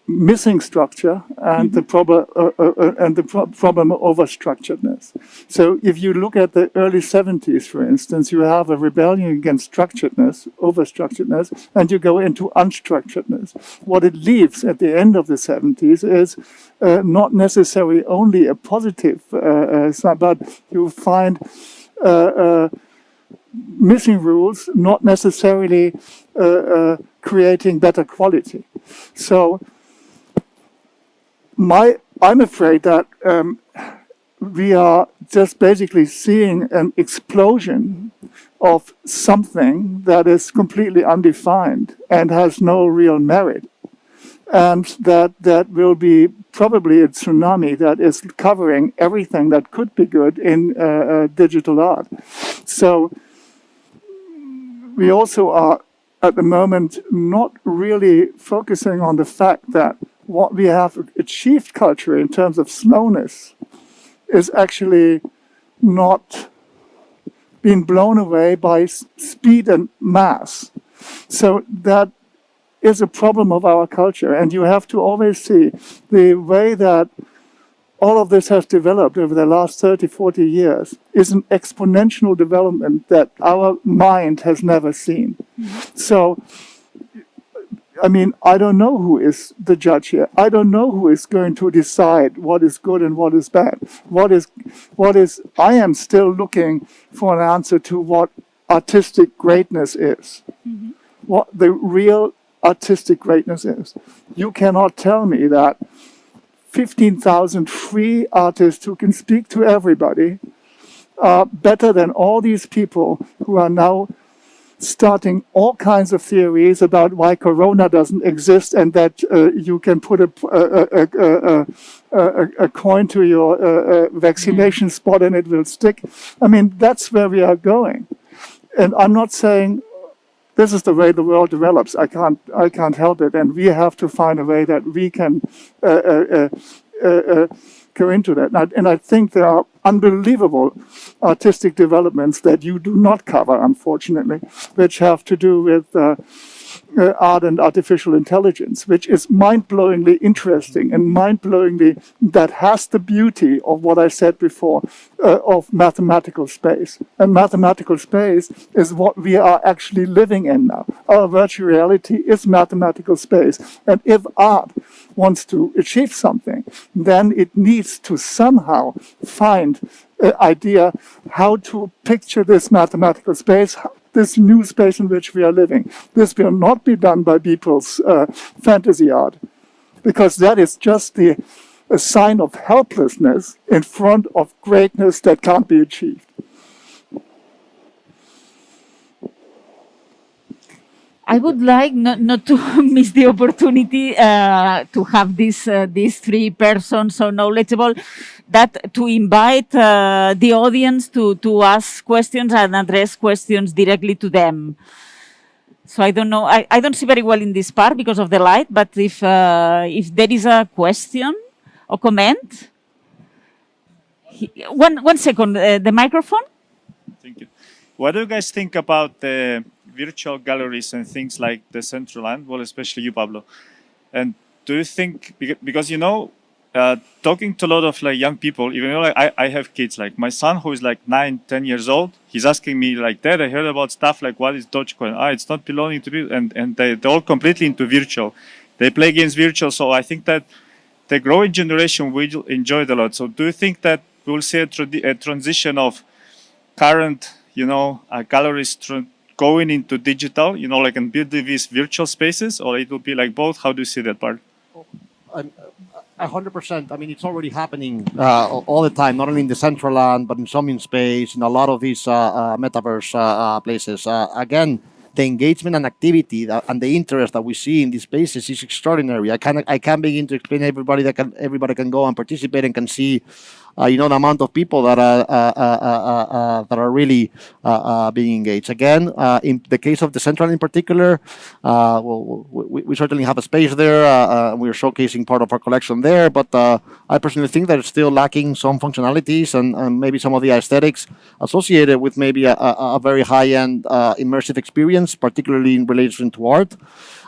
missing structure and the problem of overstructuredness. So if you look at the early 70s, for instance, you have a rebellion against overstructuredness, and you go into unstructuredness. What it leaves at the end of the 70s is not necessarily only a positive side, but you find missing rules, not necessarily creating better quality. So I'm afraid that we are just basically seeing an explosion of something that is completely undefined and has no real merit. And that will be probably a tsunami that is covering everything that could be good in digital art. So we also are at the moment not really focusing on the fact that what we have achieved culturally in terms of slowness is actually not being blown away by speed and mass. So that is a problem of our culture. And you have to always see the way that all of this has developed over the last 30, 40 years is an exponential development that our mind has never seen. So, I mean, I don't know who is the judge here. I don't know who is going to decide what is good and what is bad. I am still looking for an answer to what artistic greatness is. What the real artistic greatness is. You cannot tell me that 15,000 free artists who can speak to everybody are better than all these people who are now starting all kinds of theories about why Corona doesn't exist and that you can put a coin to your vaccination spot and it will stick. I mean, that's where we are going. And I'm not saying this is the way the world develops. I can't help it, and we have to find a way that we can go into that. And I think there are unbelievable artistic developments that you do not cover, unfortunately, which have to do with art and artificial intelligence, which is mind-blowingly interesting and mind-blowingly, that has the beauty of what I said before, of mathematical space. And mathematical space is what we are actually living in now. Our virtual reality is mathematical space. And if art wants to achieve something, then it needs to somehow find an idea how to picture this mathematical space, this new space in which we are living. This will not be done by people's fantasy art, because that is just a sign of helplessness in front of greatness that can't be achieved. I would like not to miss the opportunity to have these three persons so knowledgeable, that to invite the audience to ask questions and address questions directly to them. So I don't know, I don't see very well in this part because of the light, but if there is a question or comment. One second, the microphone. Thank you. What do you guys think about the virtual galleries and things like the Central Land? Well, especially you, Pablo. And do you think, because talking to a lot of like young people, even though like I have kids, like my son who is like 9-10 years old, he's asking me like, Dad, I heard about stuff like what is Dogecoin? It's not belonging to me, and they're all completely into virtual. They play games virtual, so I think that the growing generation will enjoy it a lot. So do you think that we'll see a transition of current, galleries going into digital, like and building these virtual spaces, or it will be like both? How do you see that part? 100%. I mean, it's already happening all the time, not only in the central land, but in some in space, in a lot of these metaverse places. Again, the engagement and activity and the interest that we see in these spaces is extraordinary. I can't begin to explain to everybody everybody can go and participate and can see, the amount of people that are really being engaged. Again, in the case of the Central in particular, we certainly have a space there. We're showcasing part of our collection there, but I personally think that it's still lacking some functionalities and maybe some of the aesthetics associated with maybe a very high-end immersive experience, particularly in relation to art.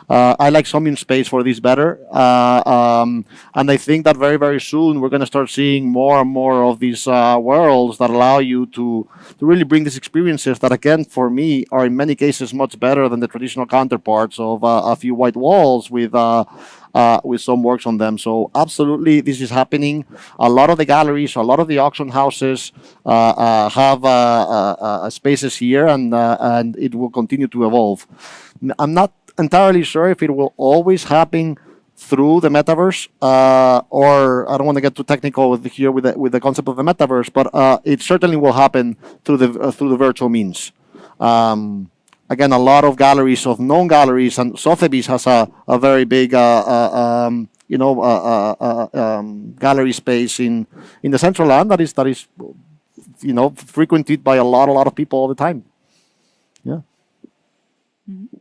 I like Somnium Space for this better. And I think that very, very soon we're going to start seeing more and more of these worlds that allow you to really bring these experiences that, again, for me, are in many cases much better than the traditional counterparts of a few white walls with some works on them. So absolutely, this is happening. A lot of the galleries, a lot of the auction houses have spaces here, and it will continue to evolve. I'm not entirely sure if it will always happen through the metaverse, or I don't want to get too technical with the concept of the metaverse, but it certainly will happen through the virtual means. Again, a lot of galleries, of known galleries, and Sotheby's has a very big gallery space in the central land that is frequented by a lot of people all the time. Yeah. Mm-hmm.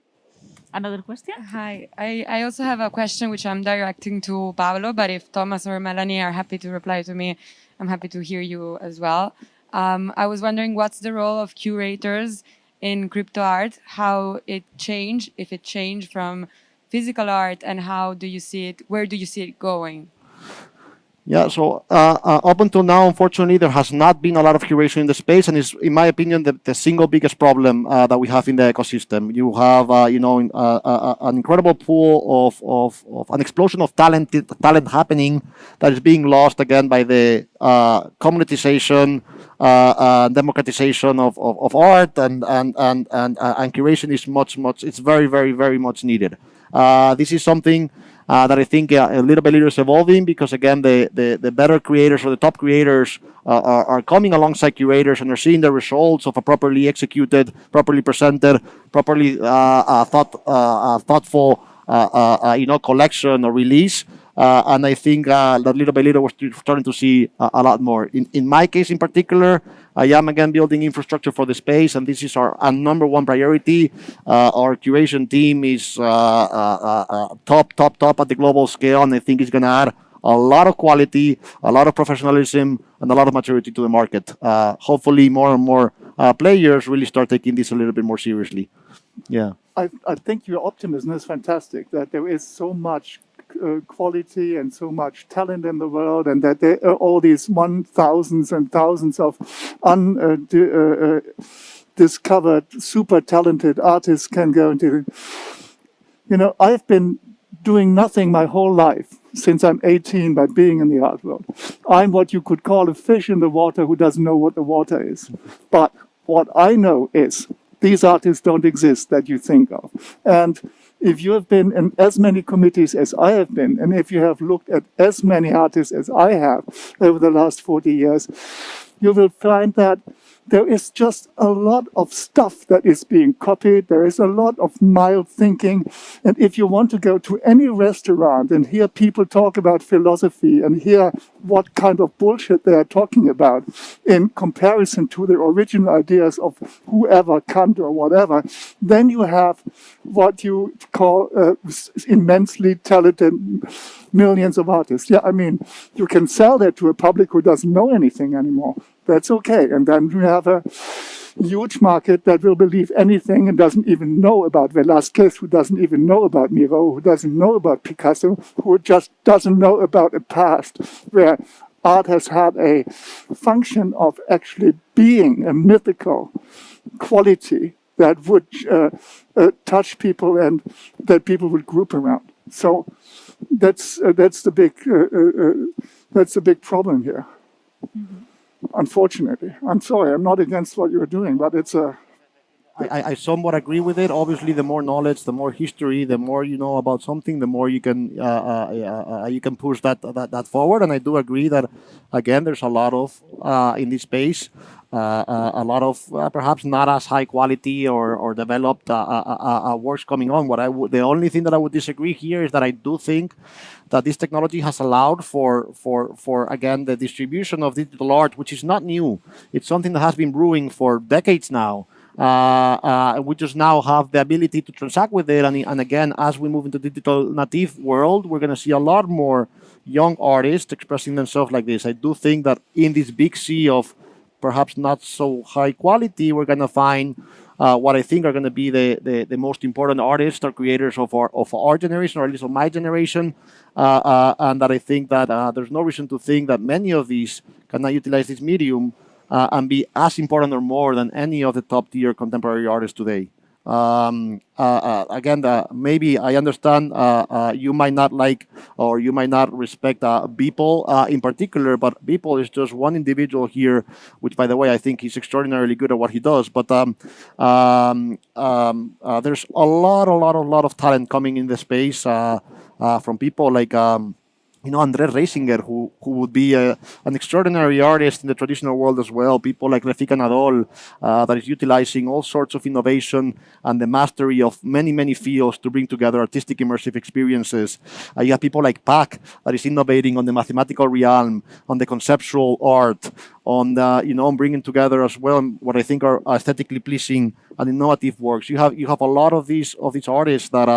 Another question? Hi, I also have a question which I'm directing to Pablo, but if Thomas or Melanie are happy to reply to me, I'm happy to hear you as well. I was wondering, what's the role of curators in crypto art, how it changed, if it changed from physical art, and how do you see it, where do you see it going? Yeah, so up until now, unfortunately, there has not been a lot of curation in the space, and is, in my opinion, the single biggest problem that we have in the ecosystem. You have, an incredible pool of an explosion of talent happening that is being lost again by the commoditization, democratization of art, and curation is much. It's very, very, very much needed. This is something that I think a little by little is evolving, because again, the better creators or the top creators are coming alongside curators and are seeing the results of a properly executed, properly presented, properly thoughtful collection or release. And I think that little by little we're starting to see a lot more. In my case in particular, I am again building infrastructure for the space, and this is our number one priority. Our curation team is top at the global scale, and I think it's going to add a lot of quality, a lot of professionalism, and a lot of maturity to the market. Hopefully, more and more players really start taking this a little bit more seriously. Yeah. I think your optimism is fantastic, that there is so much quality and so much talent in the world, and that there are all these thousands and thousands of undiscovered, super talented artists can go into. I've been doing nothing my whole life since I'm 18 by being in the art world. I'm what you could call a fish in the water who doesn't know what the water is. But what I know is these artists don't exist that you think of. And if you have been in as many committees as I have been, and if you have looked at as many artists as I have over the last 40 years, you will find that there is just a lot of stuff that is being copied. There is a lot of mild thinking. And if you want to go to any restaurant and hear people talk about philosophy and hear what kind of bullshit they are talking about in comparison to the original ideas of whoever, Kant or whatever, then you have what you call immensely talented millions of artists. Yeah, I mean, you can sell that to a public who doesn't know anything anymore. That's okay. And then you have huge market that will believe anything and doesn't even know about Velázquez, who doesn't even know about Miro, who doesn't know about Picasso, who just doesn't know about a past where art has had a function of actually being a mythical quality that would touch people and that people would group around. So that's the big problem here. Mm-hmm. Unfortunately, I'm sorry, I'm not against what you're doing, but it's a. I somewhat agree with it. Obviously, the more knowledge, the more history, the more you know about something, the more you can push that forward. And I do agree that, again, there's a lot of in this space, a lot of perhaps not as high quality or developed works coming on. The only thing that I would disagree here is that I do think that this technology has allowed for again the distribution of digital art, which is not new. It's something that has been brewing for decades now. We just now have the ability to transact with it, and again, as we move into the digital native world, we're going to see a lot more young artists expressing themselves like this. I do think that in this big sea of perhaps not so high quality, we're going to find what I think are going to be the most important artists or creators of our generation, or at least of my generation, and that I think that there's no reason to think that many of these cannot utilize this medium and be as important or more than any of the top-tier contemporary artists today. Again, maybe I understand you might not like or you might not respect Beeple in particular, but Beeple is just one individual here, which, by the way, I think he's extraordinarily good at what he does. But there's a lot of talent coming in the space from people like Andrés Reisinger, who would be an extraordinary artist in the traditional world as well. People like Refika Nadol, that is utilizing all sorts of innovation and the mastery of many fields to bring together artistic immersive experiences. You have people like Pak, that is innovating on the mathematical realm, on the conceptual art, on bringing together as well what I think are aesthetically pleasing and innovative works. You have a lot of these artists that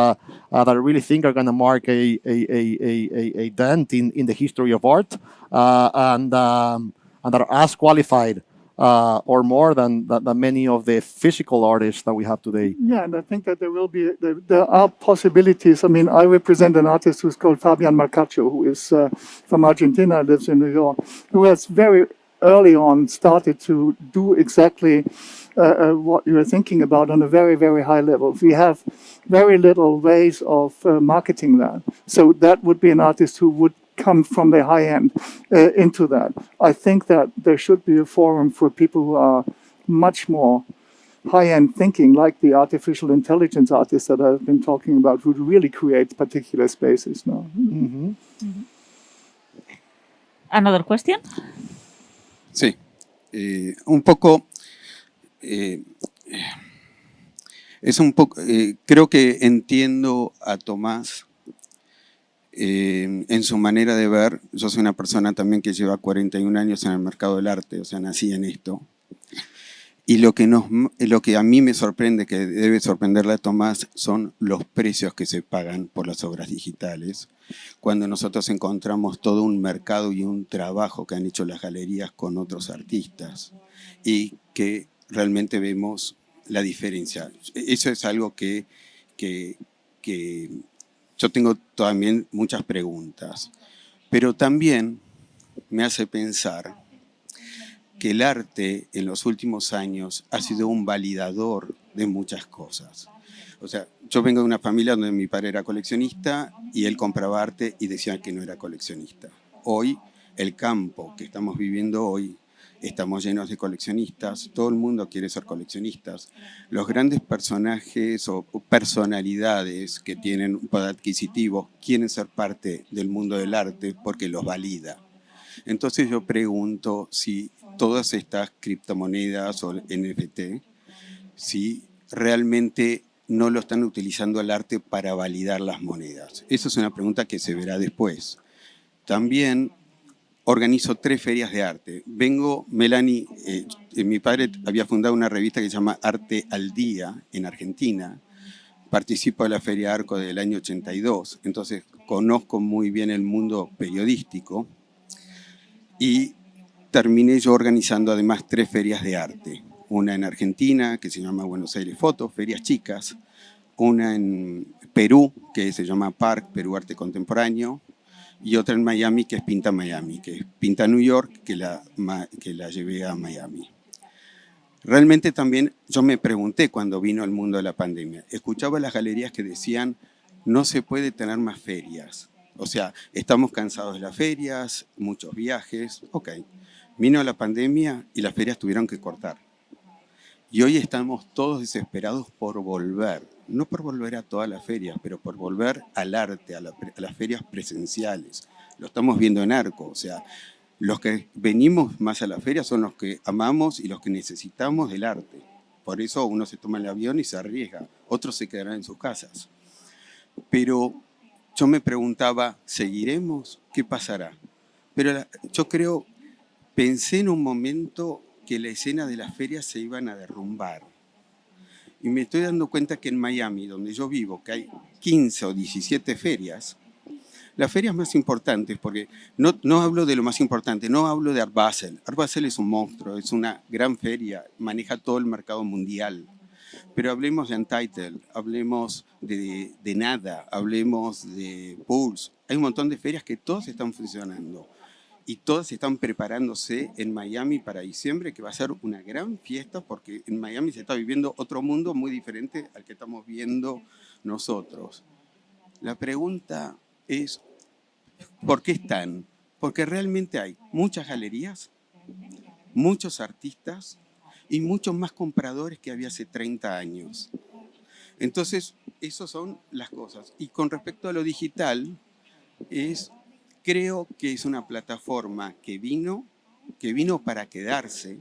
I really think are going to mark a dent in the history of art, and that are as qualified or more than many of the physical artists that we have today. Yeah, and I think that there are possibilities. I mean, I represent an artist who's called Fabian Marcaccio, who is from Argentina, lives in New York, who has very early on started to do exactly what you were thinking about on a very, very high level. We have very little ways of marketing that. So that would be an artist who would come from the high end into that. I think that there should be a forum for people who are much more high-end thinking, like the artificial intelligence artists that I've been talking about, who really create particular spaces now. Mm-hmm. Mm-hmm. Another question? Sí, un poco, creo que entiendo a Tomás en su manera de ver. Yo soy una persona también que lleva 41 años en el mercado del arte, o sea, nací en esto. Y lo que a mí me sorprende, que debe sorprenderle a Tomás, son los precios que se pagan por las obras digitales. Cuando nosotros encontramos todo un mercado y un trabajo que han hecho las galerías con otros artistas y que realmente vemos la diferencia. Eso es algo que yo tengo también muchas preguntas, pero también me hace pensar que el arte en los últimos años ha sido un validador de muchas cosas. O sea, yo vengo de una familia donde mi padre era coleccionista y él compraba arte y decía que no era coleccionista. Hoy, el campo que estamos viviendo hoy, estamos llenos de coleccionistas, todo el mundo quiere ser coleccionistas. Los grandes personajes o personalidades que tienen un poder adquisitivo quieren ser parte del mundo del arte porque los valida. Entonces yo pregunto si todas estas criptomonedas o NFT, si realmente no lo están utilizando el arte para validar las monedas. Esa es una pregunta que se verá después. También organizo 3 ferias de arte. Melanie, mi padre había fundado una revista que se llama Arte al Día en Argentina. Participo de la Feria Arco del año 82, entonces conozco muy bien el mundo periodístico. Y terminé yo organizando además 3 ferias de arte. una en Argentina que se llama Buenos Aires Fotos, ferias chicas, una en Perú que se llama Park, Perú Arte Contemporáneo, y otra en Miami que es Pinta Miami, que es Pinta New York, que la llevé a Miami. Realmente también yo me pregunté cuando vino el mundo de la pandemia, escuchaba las galerías que decían no se puede tener más ferias, o sea, estamos cansados de las ferias, muchos viajes, ok. Vino la pandemia y las ferias tuvieron que cortar. Y hoy estamos todos desesperados por volver, no por volver a todas las ferias, pero por volver al arte, a las ferias presenciales. Lo estamos viendo en Arco, o sea, los que venimos más a las ferias son los que amamos y los que necesitamos del arte. Por eso uno se toma el avión y se arriesga, otros se quedarán en sus casas. Pero yo me preguntaba, ¿seguiremos? ¿Qué pasará? Pero yo creo, pensé en un momento que la escena de las ferias se iban a derrumbar. Y me estoy dando cuenta que en Miami, donde yo vivo, que hay 15 o 17 ferias, las ferias más importantes, porque no hablo de lo más importante, no hablo de Art Basel. Art Basel es un monstruo, es una gran feria, maneja todo el mercado mundial. Pero hablemos de Untitled, hablemos de Nada, hablemos de Pulse. Hay un montón de ferias que todas están funcionando. Y todas están preparándose en Miami para diciembre, que va a ser una gran fiesta, porque en Miami se está viviendo otro mundo muy diferente al que estamos viendo nosotros. La pregunta es, ¿por qué están? Porque realmente hay muchas galerías, muchos artistas y muchos más compradores que había hace 30 años. Entonces, esas son las cosas. Y con respecto a lo digital, creo que es una plataforma que vino para quedarse,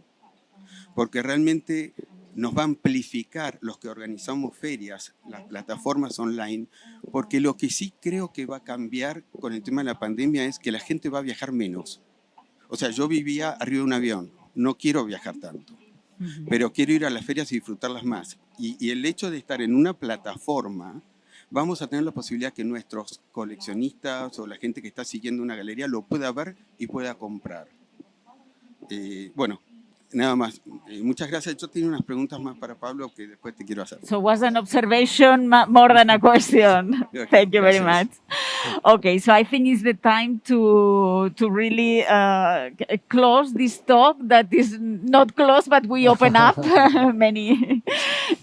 porque realmente nos va a amplificar los que organizamos ferias, las plataformas online, porque lo que sí creo que va a cambiar con el tema de la pandemia es que la gente va a viajar menos. O sea, yo vivía arriba de un avión, no quiero viajar tanto, pero quiero ir a las ferias y disfrutarlas más. Y el hecho de estar en una plataforma, vamos a tener la posibilidad que nuestros coleccionistas o la gente que está siguiendo una galería lo pueda ver y pueda comprar. Bueno, nada más. Muchas gracias. Yo tengo unas preguntas más para Pablo que después te quiero hacer. So it was an observation more than a question. Okay, Thank you very gracias. much. Okay, so I think it's the time to really close this talk that is not closed, but we open up many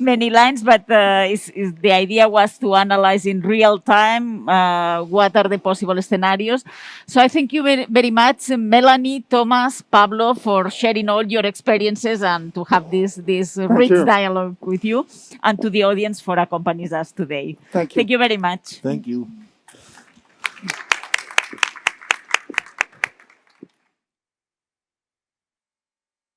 lines. But the idea was to analyze in real time what are the possible scenarios. So I thank you very much, Melanie, Thomas, Pablo, for sharing all your experiences and to have this rich you. dialogue with you, and to the audience for accompanying us today. Thank you. Thank you very much. Thank you.